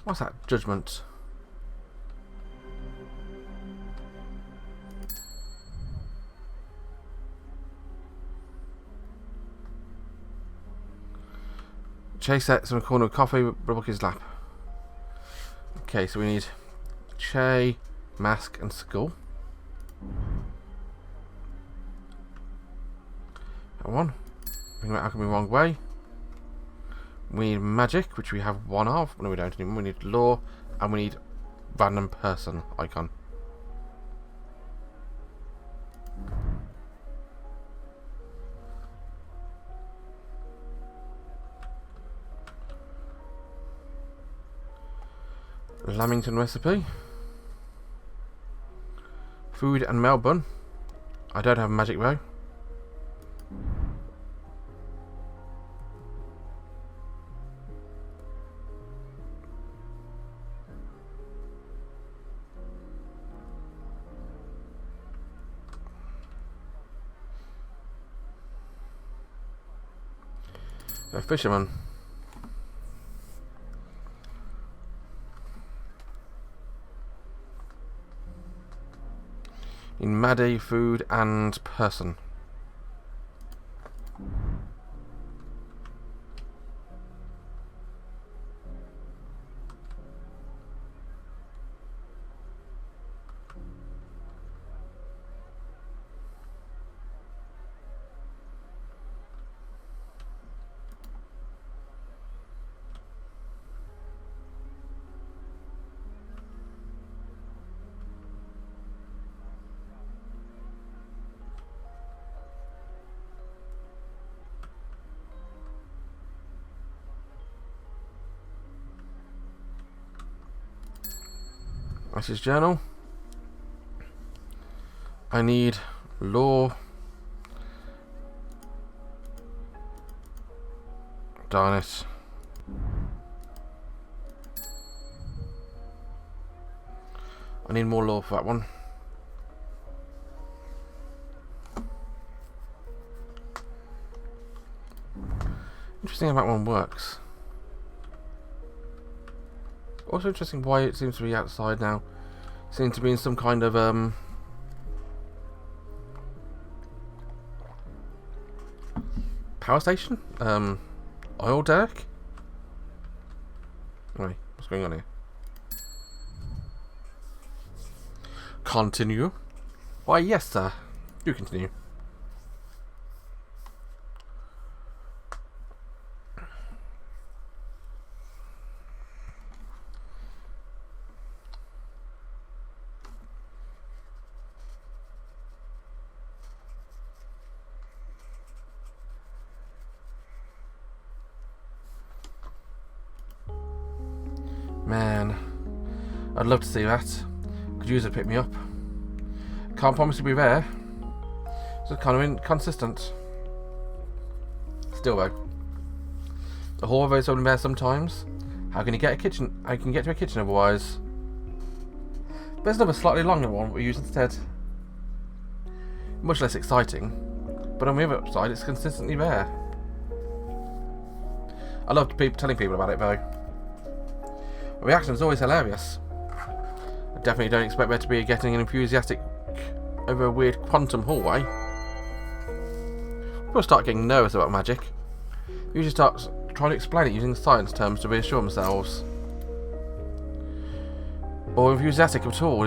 What's that? Judgment. Chase sets in a corner of coffee with a book in his lap. Okay, so we need Che, Mask, and Skull. That one. Thinking about how come the wrong way. We need magic, which we have one of. No, we don't anymore. We need law, and we need random person icon. Lamington recipe. Food and Melbourne. I don't have magic though. A fisherman. In Maddie, food and person. That's his journal. I need law. Darn it. I need more law for that one. Interesting how that one works. Also interesting why it seems to be outside now. Seems to be in some kind of power station? Oil derrick? Anyway, what's going on here? Continue. Why yes sir. Do continue. Man, I'd love to see that. Could use it to pick me up. Can't promise to be there. It's kind of inconsistent. Still though, the hallway is only there sometimes. How can you get a kitchen? I can get to a kitchen otherwise. There's another slightly longer one we use instead. Much less exciting, but on the other side, it's consistently there. I love telling people about it though. The reaction is always hilarious. I definitely don't expect there to be getting enthusiastic over a weird quantum hallway. People start getting nervous about magic. They usually start trying to explain it using science terms to reassure themselves. Or enthusiastic at all,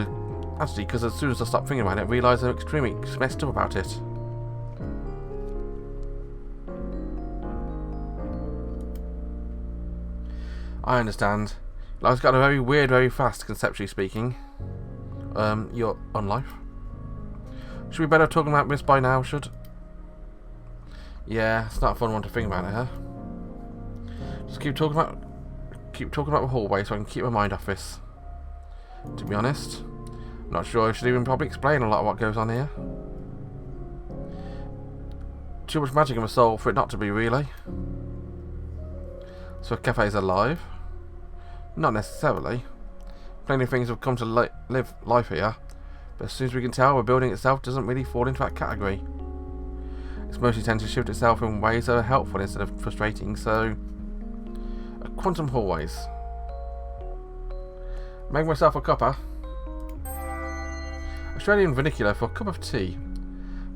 actually, because as soon as I stop thinking about it, I realise they're extremely messed up about it. I understand. Life's gotten very weird very fast, conceptually speaking. You're on life. Should we better talking about this by now, should? Yeah, it's not a fun one to think about, huh? Just keep talking about the hallway so I can keep my mind off this. To be honest, I'm not sure I should even probably explain a lot of what goes on here. Too much magic in my soul for it not to be, really. So a cafe is alive? Not necessarily. Plenty of things have come to live life here, but as soon as we can tell, the building itself doesn't really fall into that category. It's mostly tends to shift itself in ways that are helpful instead of frustrating, so... quantum hallways. Make myself a cuppa. Australian vernacular for cup of tea.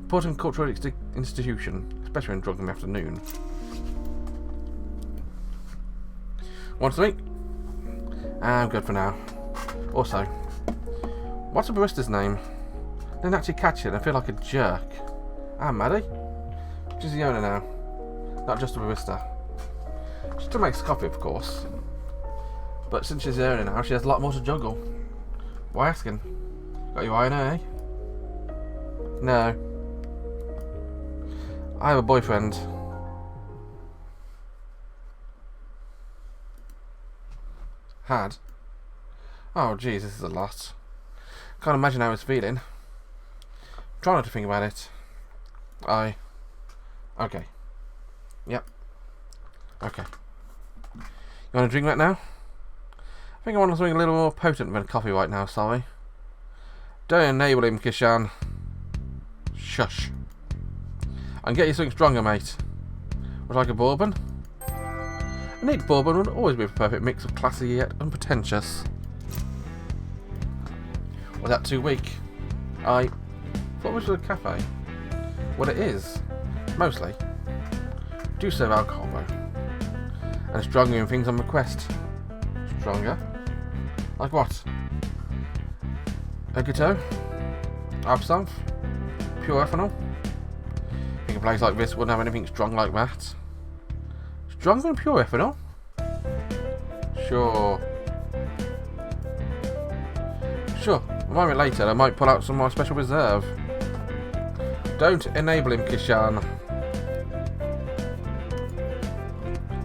Important cultural institution, especially when drunk in the afternoon. Want something? I'm good for now. Also, what's a barista's name? I didn't actually catch it and I feel like a jerk. Maddie? She's the owner now. Not just a barista. She still makes coffee, of course. But since she's the owner now, she has a lot more to juggle. Why asking? Got your eye on her, eh? No. I have a boyfriend. Had. Oh jeez, this is a lot. Can't imagine how I was feeling. Try not to think about it. Okay. Yep. Okay. You want to drink that now? I think I want something a little more potent than coffee right now, sorry. Don't enable him, Kishan. Shush. I can get you something stronger, mate. Would you like a bourbon? A neat bourbon would always be a perfect mix of classy yet unpretentious. Was that too weak? I thought we should a cafe. Well, it is. Mostly. Do serve alcohol, though. And stronger in things on request. Stronger? Like what? A guitar? Absinthe? Pure ethanol? I think a place like this wouldn't have anything strong like that. Stronger than pure ethanol? Sure. Remind me later, I might pull out some more special reserve. Don't enable him, Kishan.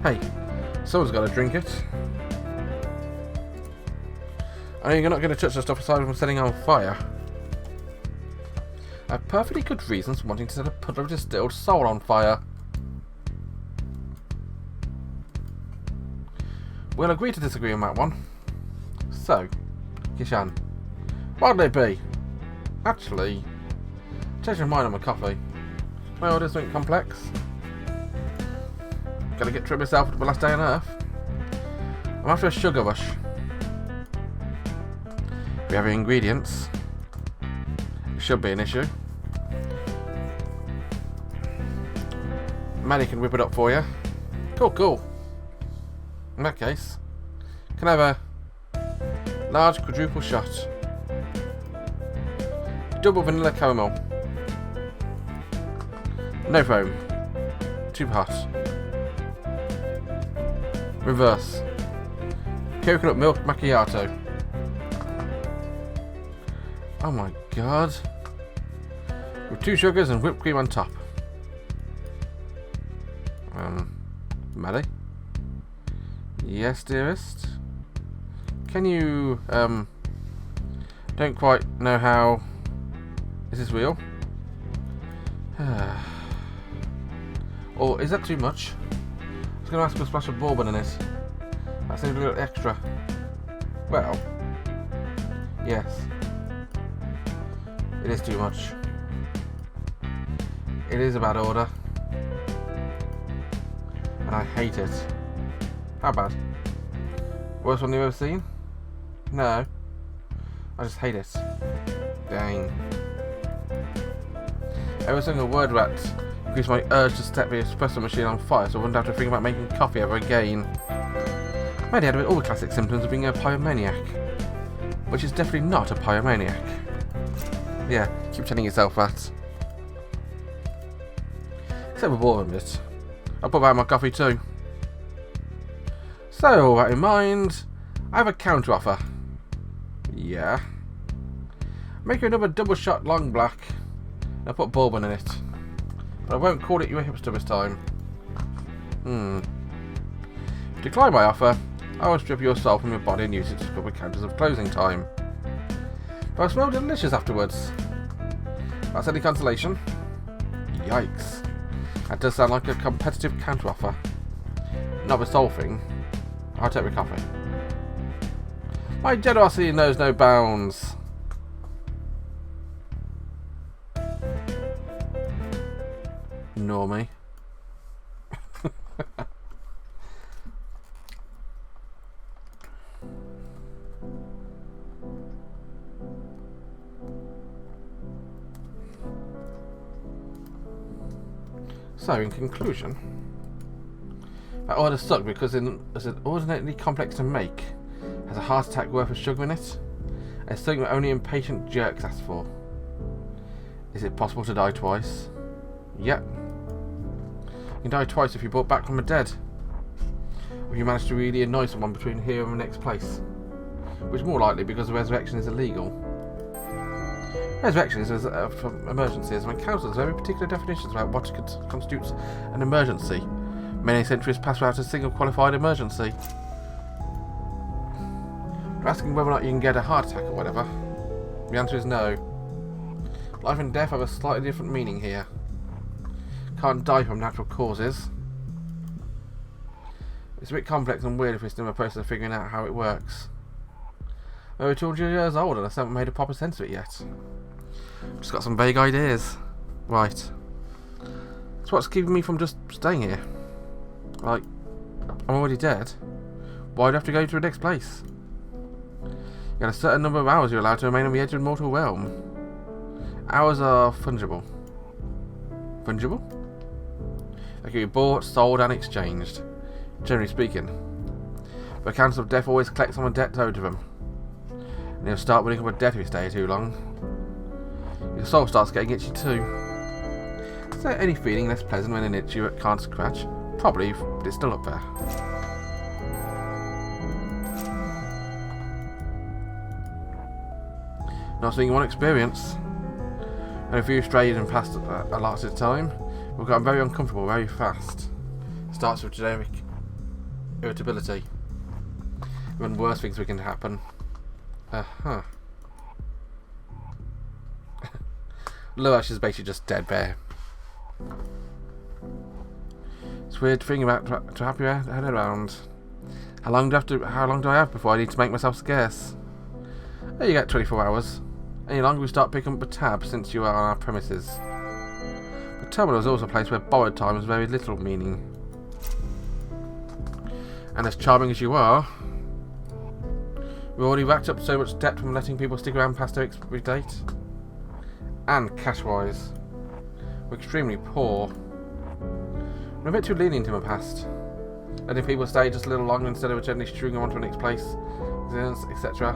Hey, someone's got to drink it. I know you're not going to touch the stuff aside from setting on fire. I have perfectly good reasons for wanting to set a puddle of distilled soul on fire. We'll agree to disagree on that one. So, Kishan, what'll it be? Actually, change your mind on my coffee. Can I order something complex? Gotta get trip myself to the last day on Earth. I'm after a sugar rush. If you have any ingredients, it should be an issue. Maddie can whip it up for you. Cool. In that case, can I have a large quadruple shot? Double vanilla caramel. No foam. Too hot. Reverse. Coconut milk macchiato. Oh my god. With 2 sugars and whipped cream on top. Maddie? Yes, dearest? Can you, don't quite know how... Is this real? Or is that too much? I was going to ask for a splash of bourbon in it. That seems a little extra. Well, yes. It is too much. It is a bad order. And I hate it. How bad? Worst one you've ever seen? No. I just hate it. Dang. Every single word rat increased my urge to set the espresso machine on fire so I wouldn't have to think about making coffee ever again. Maybe I had all the classic symptoms of being a pyromaniac. Which is definitely not a pyromaniac. Yeah, keep telling yourself that. Except with bourbon bit. I'll put that in my coffee too. So, with that in mind, I have a counter offer. Yeah. Make you another double shot long black. And I'll put bourbon in it. But I won't call it you a hipster this time. Decline my offer. I will strip your soul from your body and use it to scrub the counters of closing time. But I'll smell delicious afterwards. That's any consolation. Yikes. That does sound like a competitive counter offer. Not the soul thing. I'll take my coffee. My generosity knows no bounds. Normie. So, in conclusion, that order sucked because it's ordinarily complex to make, has a heart attack worth of sugar in it, and it's something that only impatient jerks ask for. Is it possible to die twice? Yep. You can die twice if you're brought back from the dead. Or if you manage to really annoy someone between here and the next place. Which is more likely because the resurrection is illegal. Resurrection is from emergencies and encounters very particular definitions about what constitutes an emergency. Many centuries pass without a single qualified emergency. You're asking whether or not you can get a heart attack or whatever. The answer is no. Life and death have a slightly different meaning here. Can't die from natural causes. It's a bit complex and weird if we're still in the process of figuring out how it works. We're 200 years old and I haven't made a proper sense of it yet. Just got some vague ideas. Right. So what's keeping me from just staying here? Like, I'm already dead. Why do I have to go to the next place? You got a certain number of hours you're allowed to remain on the edge of the mortal realm. Hours are fungible. Fungible? They can be bought, sold and exchanged. Generally speaking. The Council of Death always collects on a debt owed to them. And you'll start winning up a debt if you stay here too long. Your soul starts getting itchy too. Is there any feeling less pleasant when an itch you can't scratch? Probably, but it's still up there. Not something you want to experience. And if you strayed and passed a lot of the time, we've gotten very uncomfortable very fast. It starts with generic irritability. Even worse things begin to happen. Lurch is basically just dead bear. It's a weird thing about to wrap your head around. How long do I have before I need to make myself scarce? There you get 24 hours. Any longer we start picking up the tab since you are on our premises. The terminal is also a place where borrowed time has very little meaning. And as charming as you are, we've already racked up so much debt from letting people stick around past their expiry date. And cash-wise, we're extremely poor. We're a bit too lenient in the past, letting people stay just a little longer instead of gently strewing them onto the next place, etc.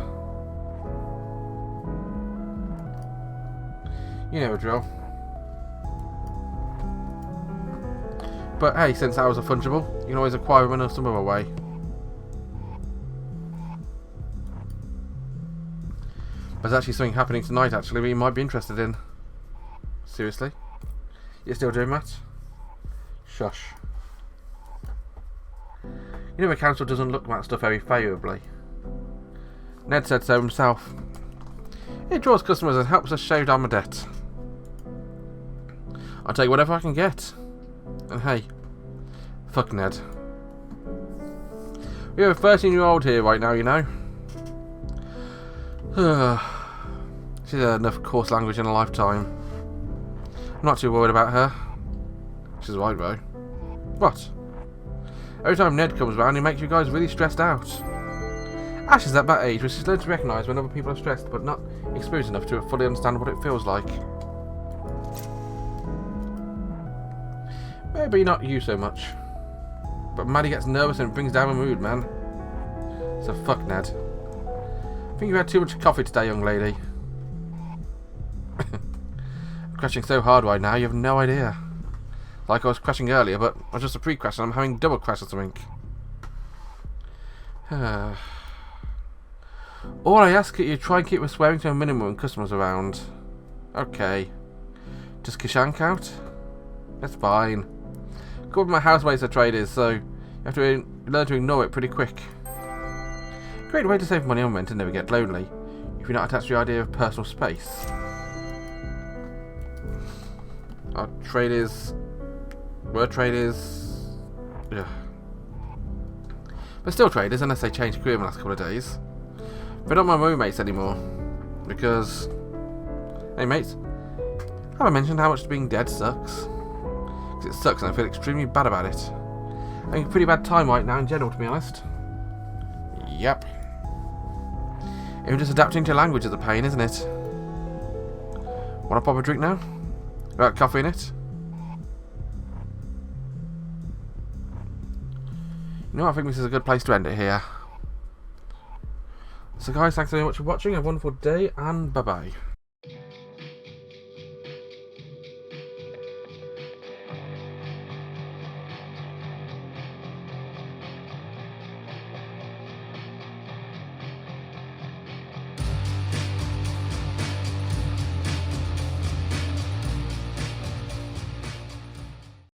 You know the drill. But hey, since hours are fungible, you can always acquire them in some other way. There's actually something happening tonight actually we might be interested in. Seriously? You're still doing that? Shush. You know the council doesn't look at that stuff very favourably. Ned said so himself. It draws customers and helps us shave down my debt. I'll take whatever I can get. And hey, fuck Ned. We have a 13-year-old here right now, you know. She's heard enough coarse language in a lifetime. I'm not too worried about her. She's right though. What? Every time Ned comes round, he makes you guys really stressed out. Ash is at that age where she's learned to recognise when other people are stressed, but not experienced enough to fully understand what it feels like. Maybe not you so much. But Maddie gets nervous and it brings down her mood, man. So fuck Ned. I think you've had too much coffee today, young lady. I'm crashing so hard right now, you have no idea. Like I was crashing earlier, but I was just a pre-crash and I'm having double crash or something. All I ask is you try and keep the swearing to a minimum when customers are around. Okay. Just Kishank out? That's fine. A couple of my housemates are traders, so you have to learn to ignore it pretty quick. Great way to save money on rent and never get lonely, if you're not attached to the idea of personal space. Our traders... were traders... Ugh. They're still traders unless they changed career in the last couple of days. They're not my roommates anymore. Because... Hey mates, have I mentioned how much being dead sucks? Because it sucks and I feel extremely bad about it. I'm having a pretty bad time right now in general, to be honest. Yep. Even just adapting to language is a pain, isn't it? Want to pop a drink now? Without coffee in it? know what, I think this is a good place to end it here. So guys, thanks very much for watching. Have a wonderful day, and bye bye.